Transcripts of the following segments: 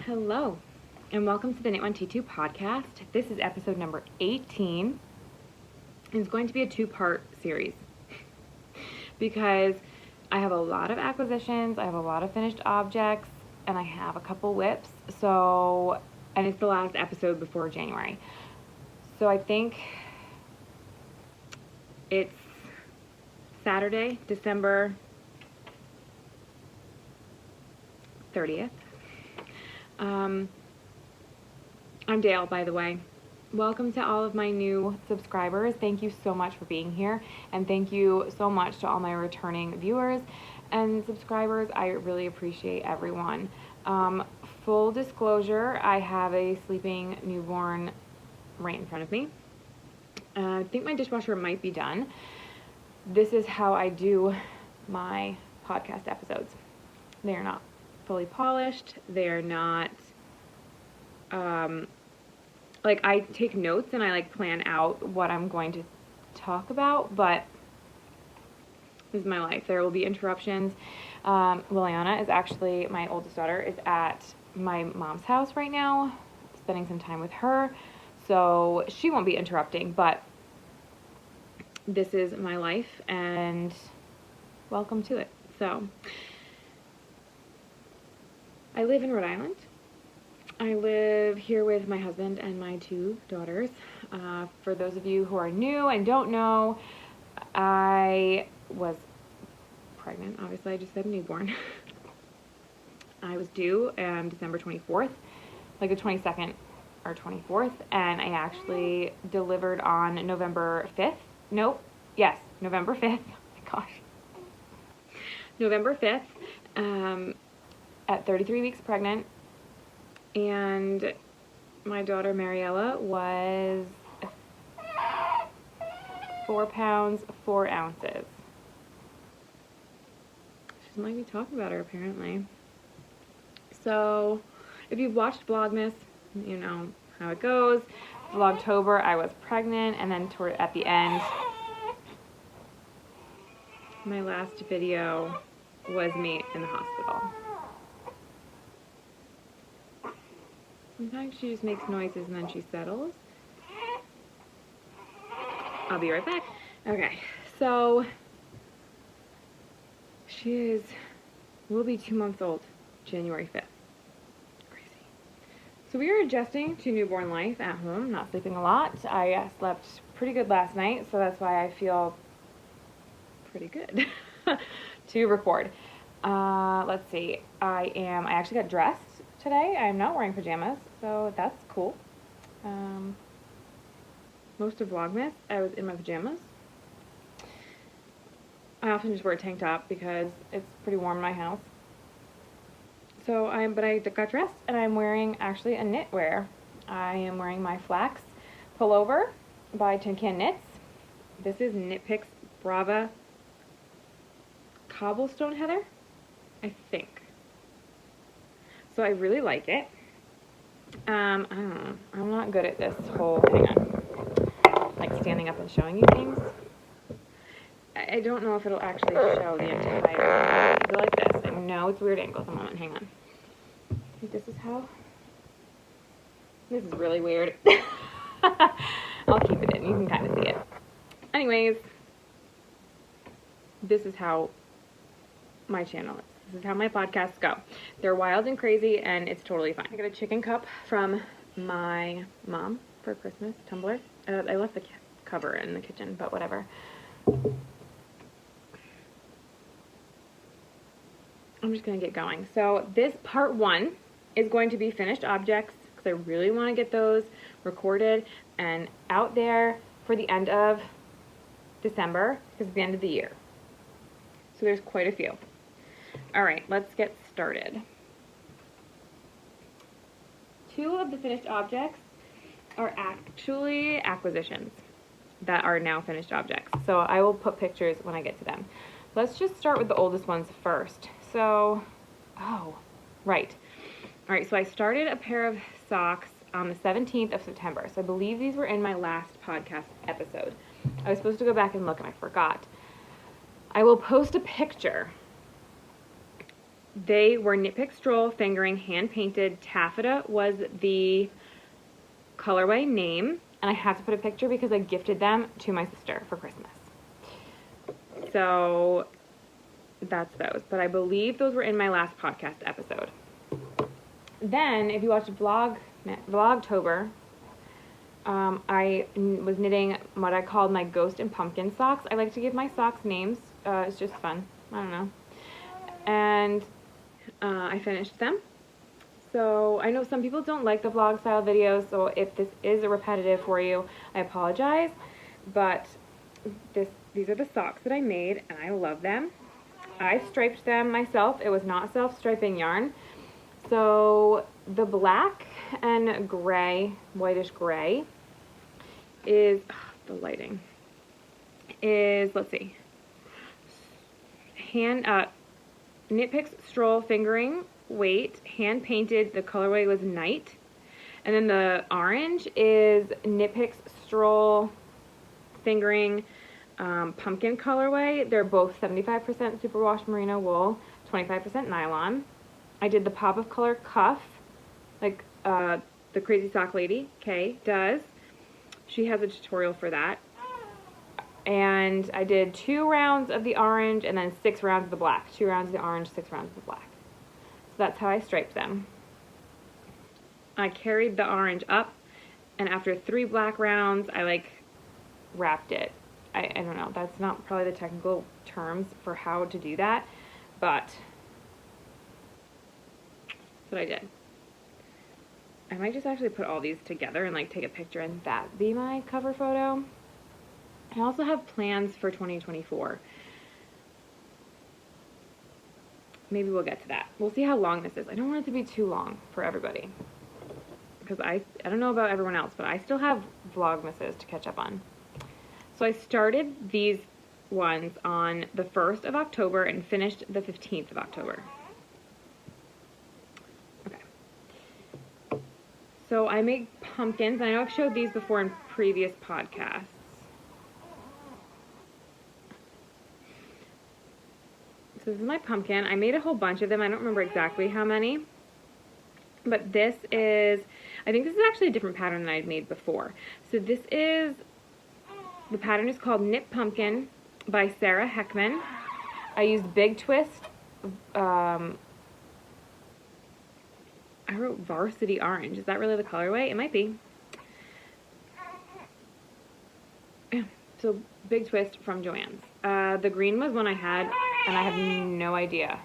Hello, and welcome to the Knit1.Tea2 podcast. This is episode number 18, and it's going to be a two-part series because I have a lot of acquisitions, I have a lot of finished objects, and I have a couple WIPs, and it's the last episode before January. So I think it's Saturday, December 30th. I'm Dale, by the way. Welcome to all of my new subscribers. Thank you so much for being here, and thank you so much to all my returning viewers and subscribers. I really appreciate everyone. Full disclosure, I have a sleeping newborn right in front of me. I think my dishwasher might be done. This is how I do my podcast episodes. They are not fully polished. They are not, I take notes and I plan out what I'm going to talk about, but this is my life. There will be interruptions. Liliana is actually, my oldest daughter, is at my mom's house right now, spending some time with her, so she won't be interrupting, but this is my life, and welcome to it. So, I live in Rhode Island. I live here with my husband and my two daughters. For those of you who are new and don't know, I was pregnant. Obviously, I just said newborn. I was due December 24th, like the 22nd or 24th, and I actually delivered on November 5th. November 5th. Oh my gosh. November 5th, at 33 weeks pregnant. And my daughter Mariella was 4 pounds, 4 ounces. She doesn't like me talking about her, apparently. So, if you've watched Vlogmas, you know how it goes. Vlogtober, I was pregnant, and then at the end, my last video was me in the hospital. Sometimes she just makes noises and then she settles. I'll be right back. Okay, so she will be 2 months old, January 5th. Crazy. So we are adjusting to newborn life at home, not sleeping a lot. I slept pretty good last night, so that's why I feel pretty good to record. Let's see. I actually got dressed today. I'm not wearing pajamas, so that's cool. Most of Vlogmas, I was in my pajamas. I often just wear a tank top because it's pretty warm in my house. But I got dressed, and I'm wearing actually a knitwear. I am wearing my flax pullover by Tin Can Knits. This is Knit Picks Brava Cobblestone Heather, I think. So I really like it. I don't know. I'm not good at this whole, hang on, like standing up and showing you things. I don't know if it'll actually show the entire thing. Go like this. I know it's weird angles. A moment, hang on. I think this is really weird. I'll keep it in. You can kind of see it. Anyways, this is how my channel is. This is how my podcasts go. They're wild and crazy, and it's totally fine. I got a chicken cup from my mom for Christmas, tumbler. I left the cover in the kitchen, but whatever. I'm just going to get going. So this part 1 is going to be finished objects, because I really want to get those recorded and out there for the end of December, because it's the end of the year. So there's quite a few. Alright, let's get started. 2 of the finished objects are actually acquisitions that are now finished objects. So I will put pictures when I get to them. Let's just start with the oldest ones first. So, Alright, so I started a pair of socks on the 17th of September. So I believe these were in my last podcast episode. I was supposed to go back and look, and I forgot. I will post a picture. They were Knit Pick Stroll Fingering hand painted. Taffeta was the colorway name, and I have to put a picture because I gifted them to my sister for Christmas. So that's those, but I believe those were in my last podcast episode. Then, if you watched Vlogtober, I was knitting what I called my ghost and pumpkin socks. I like to give my socks names. It's just fun. I don't know. And I finished them. So I know some people don't like the vlog style videos, so if this is a repetitive for you, I apologize. But these are the socks that I made, and I love them. I striped them myself. It was not self-striping yarn. So the black and gray, whitish gray, is, the lighting, is, let's see, Knit Picks Stroll Fingering Weight, hand painted, the colorway was Night. And then the orange is Knit Picks Stroll Fingering Pumpkin colorway. They're both 75% superwash merino wool, 25% nylon. I did the pop of color cuff, like the Crazy Sock Lady, Kay, does. She has a tutorial for that. And I did 2 rounds of the orange and then 6 rounds of the black. 2 rounds of the orange, 6 rounds of the black. So that's how I striped them. I carried the orange up, and after 3 black rounds, I wrapped it. I don't know, that's not probably the technical terms for how to do that, but that's what I did. I might just actually put all these together and take a picture and that be my cover photo. I also have plans for 2024. Maybe we'll get to that. We'll see how long this is. I don't want it to be too long for everybody, because I don't know about everyone else, but I still have Vlogmases to catch up on. So I started these ones on the 1st of October and finished the 15th of October. Okay. So I make pumpkins. I know I've showed these before in previous podcasts. So this is my pumpkin. I made a whole bunch of them. I don't remember exactly how many. But this is, I think this is actually a different pattern than I'd made before. So this is, the pattern is called Knit Pumpkin by Sarah Heckman. I used Big Twist. I wrote Varsity Orange. Is that really the colorway? It might be. Yeah. So Big Twist from Joann's. The green was one I had, and I have no idea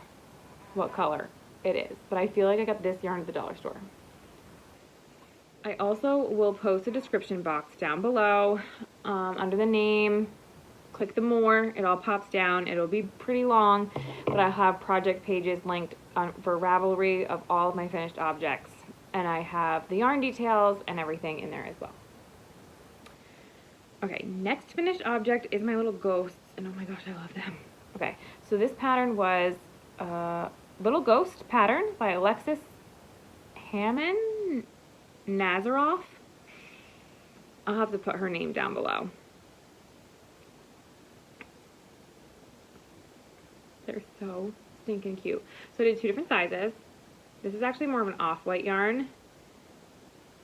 what color it is. But I feel like I got this yarn at the dollar store. I also will post a description box down below under the name. Click the more, it all pops down. It'll be pretty long, but I'll have project pages linked for Ravelry of all of my finished objects. And I have the yarn details and everything in there as well. Okay, next finished object is my little ghosts, and oh my gosh, I love them. Okay, so this pattern was Little Ghost pattern by Alexis Hammond Nazaroff. I'll have to put her name down below. They're so stinking cute. So I did 2 different sizes. This is actually more of an off-white yarn,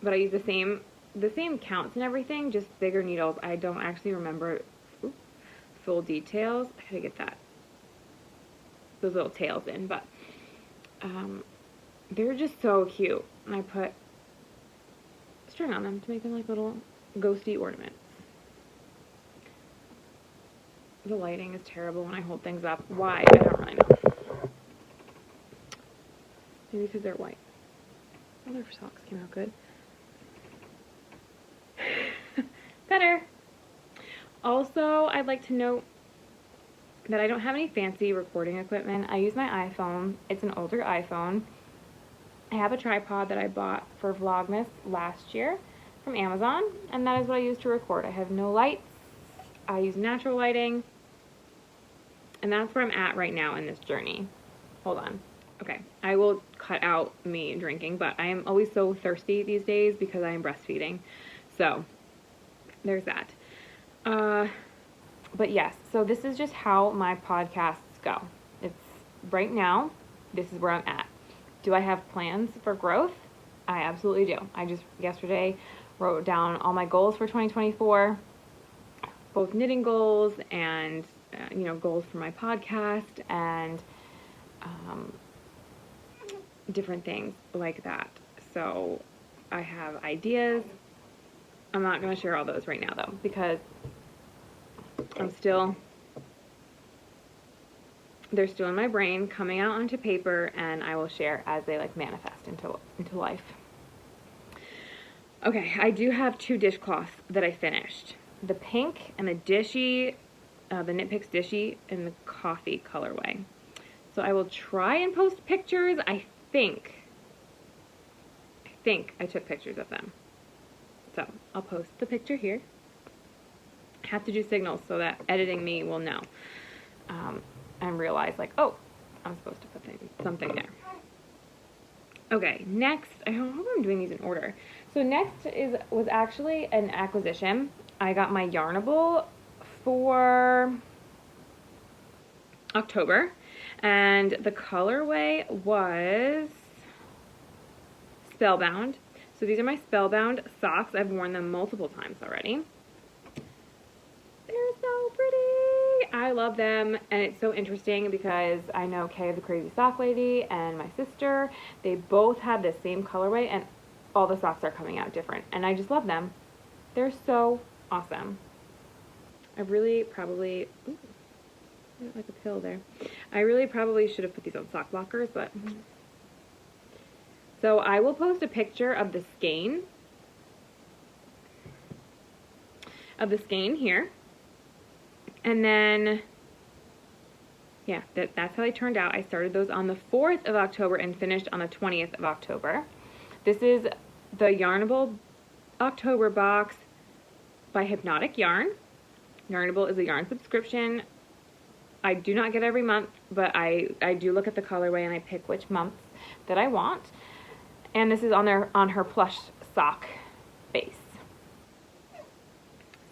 but I use the same counts and everything, just bigger needles. I don't actually remember full details. I gotta get those little tails in, but they're just so cute. And I put string on them to make them like little ghosty ornaments. The lighting is terrible when I hold things up. Why? I don't really know. Maybe because they're white. Oh, their socks came out good. Better. Also, I'd like to note that I don't have any fancy recording equipment. I use my iPhone. It's an older iPhone. I have a tripod that I bought for Vlogmas last year from Amazon, and that is what I use to record. I have no lights. I use natural lighting, and that's where I'm at right now in this journey. Hold on. Okay, I will cut out me drinking, but I am always so thirsty these days because I am breastfeeding. So, there's that. But yes, so this is just how my podcasts go. It's right now, this is where I'm at. Do I have plans for growth? I absolutely do. I just yesterday wrote down all my goals for 2024, both knitting goals and goals for my podcast and different things like that. So I have ideas. I'm not going to share all those right now though, because they're still in my brain, coming out onto paper, and I will share as they like manifest into life. Okay, I do have 2 dishcloths that I finished. The pink and the dishy, the Knit Picks dishy in the coffee colorway. So I will try and post pictures. I think I took pictures of them. So I'll post the picture here. I have to do signals so that editing me will know. And realize like, oh, I'm supposed to put something there. Okay, next, I hope I'm doing these in order. So next was actually an acquisition. I got my Yarnable for October, and the colorway was Spellbound. So these are my Spellbound socks. I've worn them multiple times already. They're so pretty. I love them, and it's so interesting because I know Kay, the Crazy Sock Lady, and my sister, they both have the same colorway, and all the socks are coming out different, and I just love them. They're so awesome. I really probably, ooh, like a pill there. I really probably should have put these on sock blockers, but. So I will post a picture of the skein. Here. And then, yeah, that's how they turned out. I started those on the 4th of October and finished on the 20th of October. This is the Yarnable October box by Hypnotic Yarn. Yarnable is a yarn subscription. I do not get every month, but I do look at the colorway and I pick which months that I want. And this is on her plush sock base.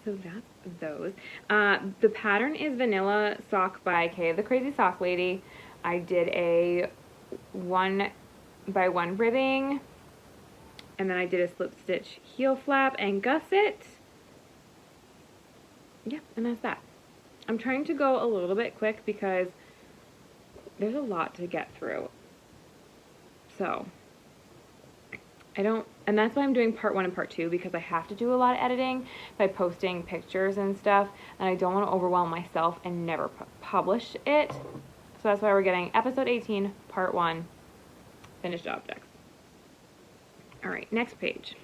So that's those. The pattern is Vanilla Sock by Kay, the Crazy Sock Lady. I did a 1x1 ribbing, and then I did a slip stitch heel flap and gusset. Yeah, and that's that. I'm trying to go a little bit quick because there's a lot to get through. So and that's why I'm doing part 1 and part 2, because I have to do a lot of editing by posting pictures and stuff, and I don't want to overwhelm myself and never publish it. So that's why we're getting episode 18, part 1, finished objects. All right, next page.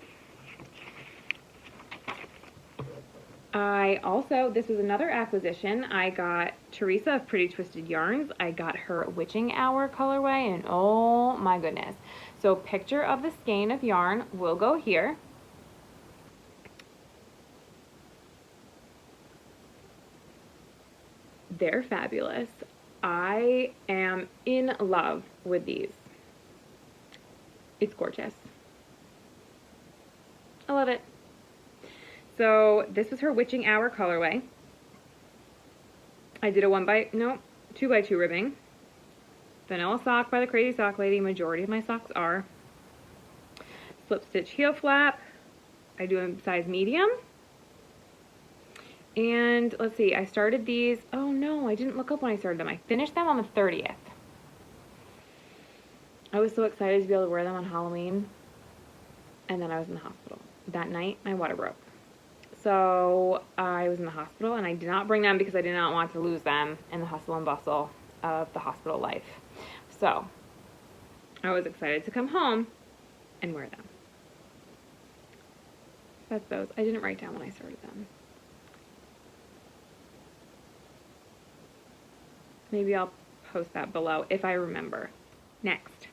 This was another acquisition. I got Teresa of Pretty Twisted Yarns. I got her Witching Hour colorway, and oh my goodness. So picture of the skein of yarn will go here. They're fabulous. I am in love with these. It's gorgeous. I love it. So this was her Witching Hour colorway. I did a 2x2 ribbing. Vanilla Sock by the Crazy Sock Lady. Majority of my socks are. Slip stitch heel flap. I do a size medium. And let's see, I started these. Oh no, I didn't look up when I started them. I finished them on the 30th. I was so excited to be able to wear them on Halloween. And then I was in the hospital. That night, my water broke. So I was in the hospital, and I did not bring them because I did not want to lose them in the hustle and bustle of the hospital life. So I was excited to come home and wear them. That's those. I didn't write down when I started them. Maybe I'll post that below if I remember. Next,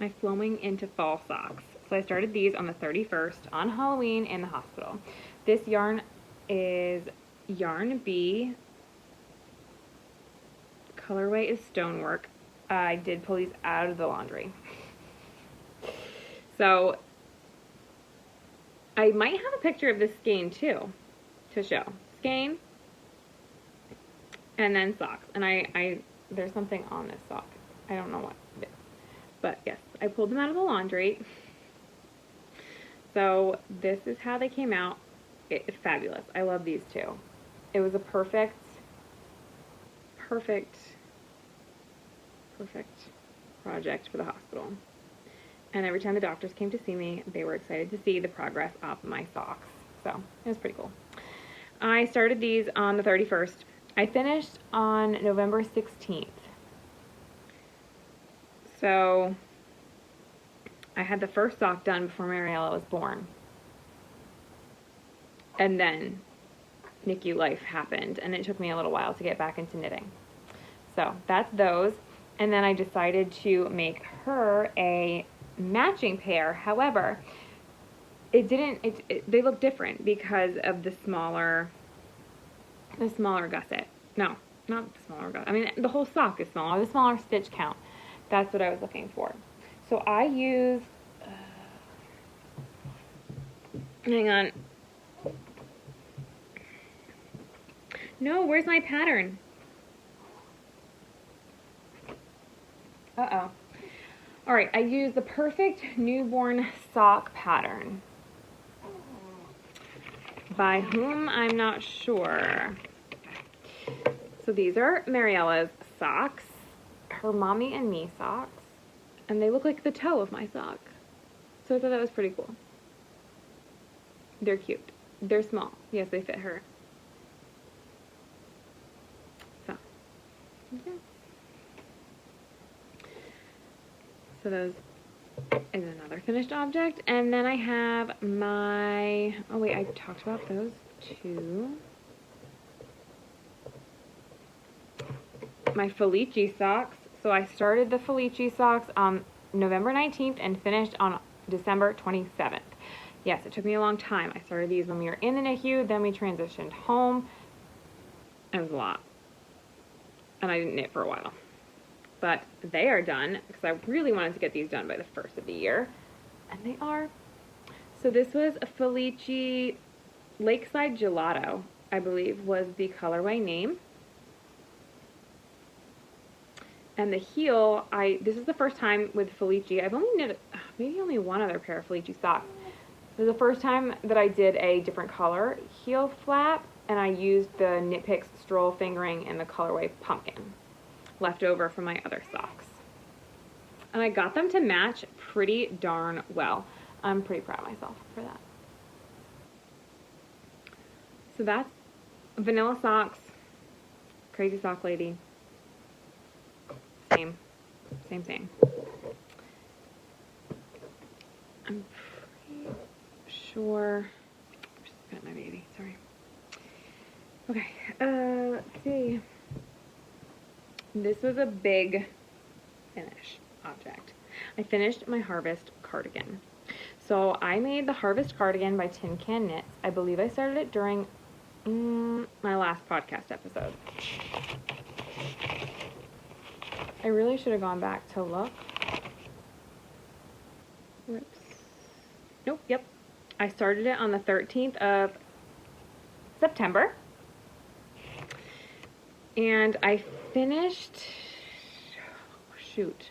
my flowing into fall socks. So I started these on the 31st on Halloween in the hospital. This yarn is Yarn Bee. Colorway is Stonework. I did pull these out of the laundry. So I might have a picture of this skein too to show. Skein and then socks. And I there's something on this sock. I don't know what it is. But yes, I pulled them out of the laundry. So this is how they came out. It's fabulous. I love these two. It was a perfect project for the hospital. And every time the doctors came to see me, they were excited to see the progress of my socks. So it was pretty cool. I started these on the 31st. I finished on November 16th. So I had the first sock done before Mariella was born. And then NICU life happened, and it took me a little while to get back into knitting. So that's those. And then I decided to make her a matching pair. However, they look different because of the smaller gusset. No, not the smaller gusset. I mean, the whole sock is smaller. The smaller stitch count. That's what I was looking for. So I used, hang on. No, where's my pattern? Uh-oh. All right, I used the Perfect Newborn Sock pattern. By whom, I'm not sure. So these are Mariella's socks, her mommy and me socks, and they look like the toe of my sock. So I thought that was pretty cool. They're cute. They're small. Yes, they fit her. So, yeah. So those is another finished object. And then I have my, oh wait, I talked about those two. My Felici socks. So I started the Felici socks on November 19th and finished on December 27th. Yes, it took me a long time. I started these when we were in the NICU, then we transitioned home. It was a lot. And I didn't knit for a while. But they are done because I really wanted to get these done by the first of the year. And they are. So this was a Felici Lakeside Gelato, I believe, was the colorway name. And the heel, this is the first time with Felici. I've only knit maybe only one other pair of Felici socks. This is the first time that I did a different color heel flap, and I used the Knit Picks Stroll Fingering in the colorway Pumpkin, left over from my other socks. And I got them to match pretty darn well. I'm pretty proud of myself for that. So that's vanilla socks, Crazy Sock Lady. Same. I'm pretty sure, I just got my baby, sorry. Okay, let's see. This was a big finish object. I finished my Harvest cardigan. So I made the Harvest cardigan by Tin Can Knits. I believe I started it during my last podcast episode. I really should have gone back to look. Whoops. Nope, yep. I started it on the 13th of September. And I finished, shoot.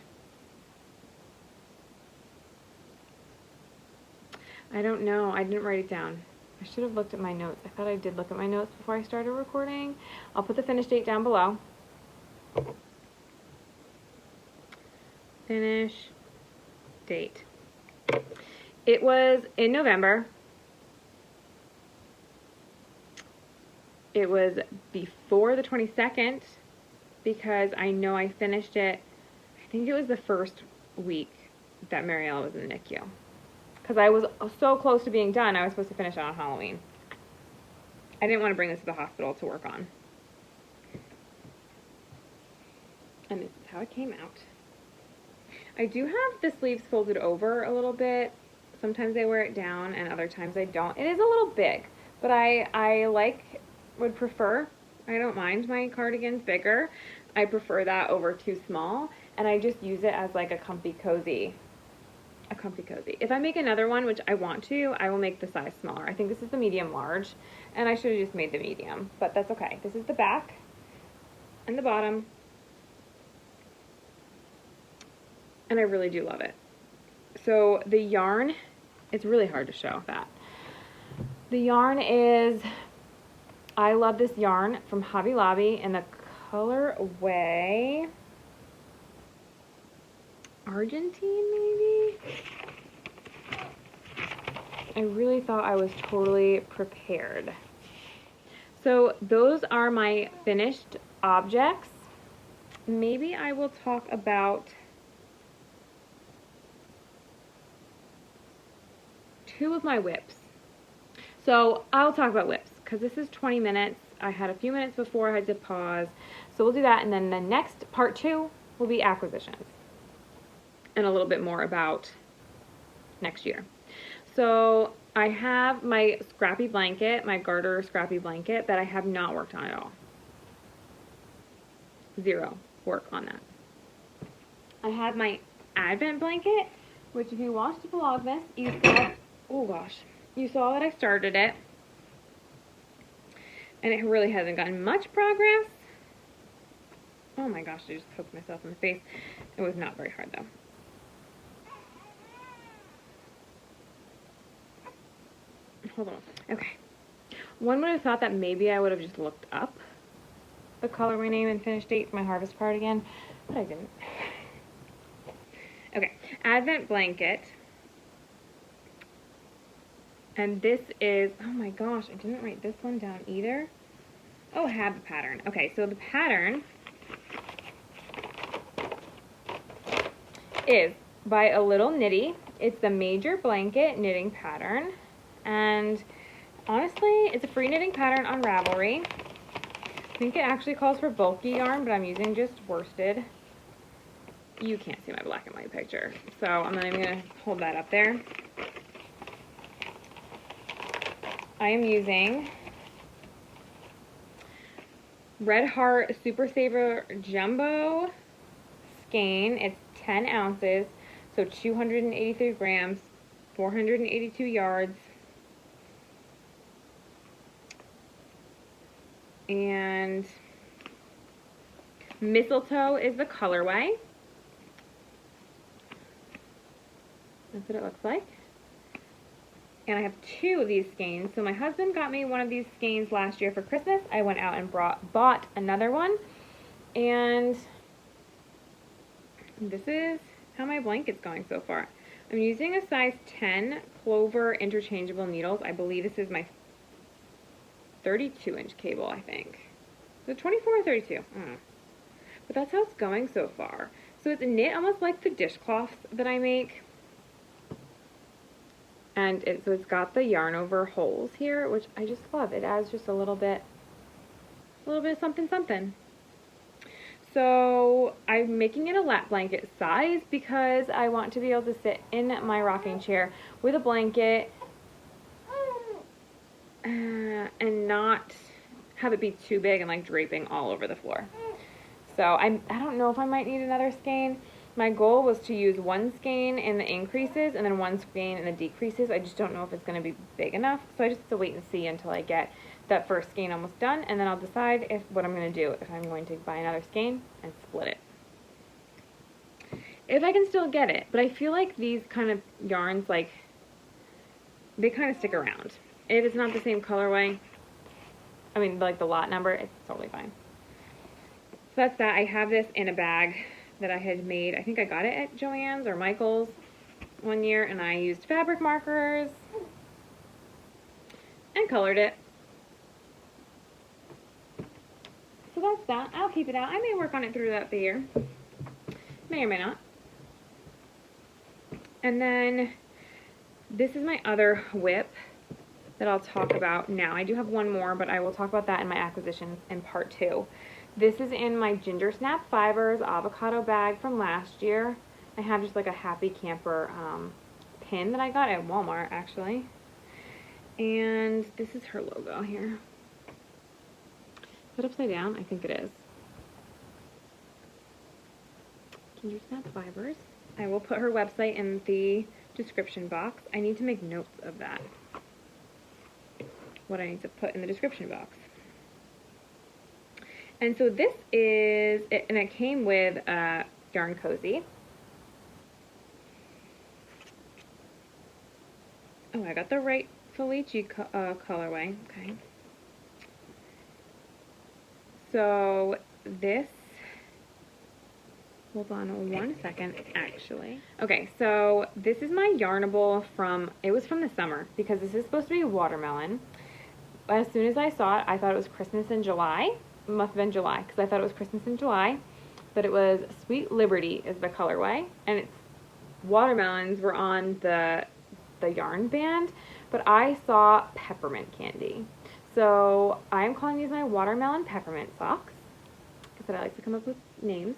I don't know. I didn't write it down. I should have looked at my notes. I thought I did look at my notes before I started recording. I'll put the finish date down below. Finish date. It was in November. It was before the 22nd because I know I finished it, I think it was the first week that Mariella was in the NICU. Because I was so close to being done, I was supposed to finish it on Halloween. I didn't want to bring this to the hospital to work on. And this is how it came out. I do have the sleeves folded over a little bit. Sometimes I wear it down and other times I don't. It is a little big, but I would prefer, I don't mind my cardigans bigger. I prefer that over too small, and I just use it as like a comfy cozy. If I make another one, which I want to, I will make the size smaller. I think this is the medium large, and I should have just made the medium, but that's okay. This is the back and the bottom. and I really do love it. So the yarn, it's really hard to show that. The yarn is, I love this yarn from Hobby Lobby in the colorway Argentine, maybe? I really thought I was totally prepared. So those are my finished objects. Maybe I will talk about two of my WIPs. So I'll talk about WIPs because this is 20 minutes. I had a few minutes before I had to pause. So we'll do that, and then the next part 2 will be acquisitions and a little bit more about next year. So I have my scrappy blanket, my garter scrappy blanket that I have not worked on at all. Zero work on that. I have my Advent blanket, which if you watched Vlogmas, you saw, oh gosh, you saw that I started it. And it really hasn't gotten much progress. Oh my gosh, I just poked myself in the face. It was not very hard though. Hold on. Okay. One would have thought that maybe I would have just looked up the colorway name and finish date for my harvest cardigan, but I didn't. Okay, Advent blanket. And this is, oh my gosh, I didn't write this one down either. Oh, I have the pattern. Okay, so the pattern is by A Little Knitty. It's the Major Blanket knitting pattern. And honestly, it's a free knitting pattern on Ravelry. I think it actually calls for bulky yarn, but I'm using just worsted. You can't see my black and white picture, so I'm not even going to hold that up there. I am using Red Heart Super Saver Jumbo skein. It's 10 ounces, so 283 grams, 482 yards. And Mistletoe is the colorway. That's what it looks like. And I have two of these skeins. So my husband got me one of these skeins last year for Christmas. I went out and bought another one. And this is how my blanket's going so far. I'm using a size 10 Clover interchangeable needles. I believe this is my 32-inch cable, I think. Is it 24 or 32? I don't know. But that's how it's going so far. So it's knit almost like the dishcloths that I make. And so it's got the yarn over holes here, which I just love. It adds just a little bit of something something. So I'm making it a lap blanket size because I want to be able to sit in my rocking chair with a blanket and not have it be too big and like draping all over the floor. So I don't know if I might need another skein. My goal was to use one skein in the increases and then one skein in the decreases. I just don't know if it's going to be big enough, so I just have to wait and see until I get that first skein almost done, and then I'll decide what I'm going to do, if I'm going to buy another skein and split it. If I can still get it, but I feel like these kind of yarns, like, they kind of stick around. If it's not the same colorway, I mean, like the lot number, it's totally fine. So that's that. I have this in a bag that I had made. I think I got it at Joann's or Michael's one year, and I used fabric markers and colored it. So that's that. I'll keep it out. I may work on it throughout the year. May or may not. And then this is my other WIP that I'll talk about now. I do have one more, but I will talk about that in my acquisitions in part 2. This is in my Ginger Snap Fibers avocado bag from last year. I have just like a Happy Camper pin that I got at Walmart, actually. And this is her logo here. Is that upside down? I think it is. Ginger Snap Fibers. I will put her website in the description box. I need to make notes of that. What I need to put in the description box. And so this is, and it came with Yarn Cozy. Oh, I got the right Felici colorway. Okay. So this, hold on one second, actually. Okay, so this is my Yarnable it was from the summer, because this is supposed to be watermelon. As soon as I saw it, I thought it was Christmas in July. It must have been July, because I thought it was Christmas in July. But it was Sweet Liberty is the colorway, and it's watermelons were on the yarn band, but I saw peppermint candy. So I'm calling these my watermelon peppermint socks, because I like to come up with names.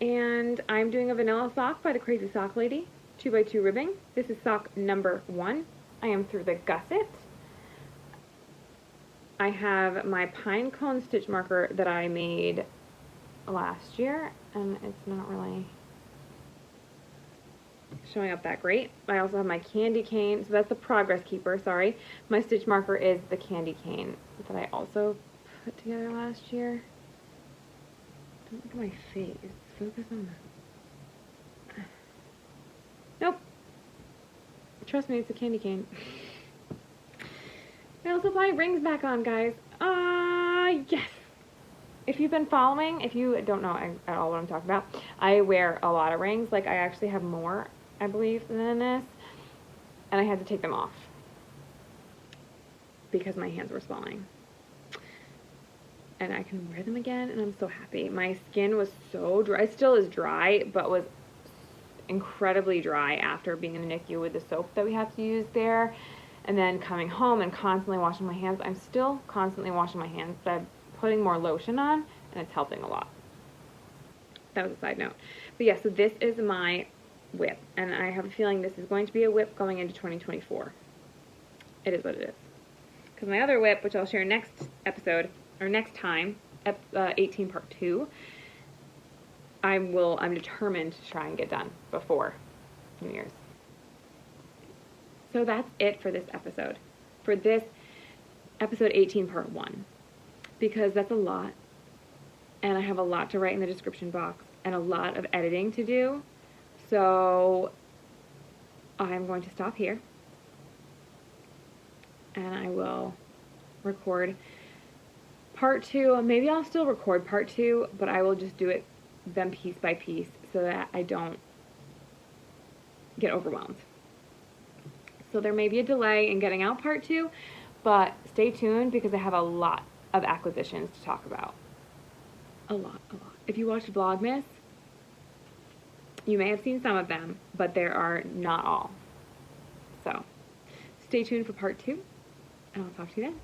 And I'm doing a vanilla sock by the Crazy Sock Lady, 2x2 ribbing. This is sock number 1. I am through the gusset. I have my pine cone stitch marker that I made last year, and it's not really showing up that great. I also have my candy cane, so that's the progress keeper, sorry. My stitch marker is the candy cane that I also put together last year. Don't look at my face, focus on that. Nope. Trust me, it's a candy cane. I also put my rings back on, guys. Yes! If you've been following, if you don't know at all what I'm talking about, I wear a lot of rings. Like, I actually have more, I believe, than this. And I had to take them off because my hands were swelling. And I can wear them again, and I'm so happy. My skin was so dry. It still is dry, but was incredibly dry after being in the NICU with the soap that we have to use there. And then coming home and constantly washing my hands. I'm still constantly washing my hands, but I'm putting more lotion on, and it's helping a lot. That was a side note. But yeah, so this is my WIP, and I have a feeling this is going to be a WIP going into 2024. It is what it is. Because my other WIP, which I'll share next episode, or next time, 18 part 2, I'm determined to try and get done before New Year's. So that's it for this episode. For this episode 18 part 1. Because that's a lot. And I have a lot to write in the description box. And a lot of editing to do. So I'm going to stop here. And I will record part 2. Maybe I'll still record part 2. But I will just do it then piece by piece. So that I don't get overwhelmed. So there may be a delay in getting out part 2, but stay tuned because I have a lot of acquisitions to talk about. A lot. If you watched Vlogmas, you may have seen some of them, but there are not all. So stay tuned for part 2, and I'll talk to you then.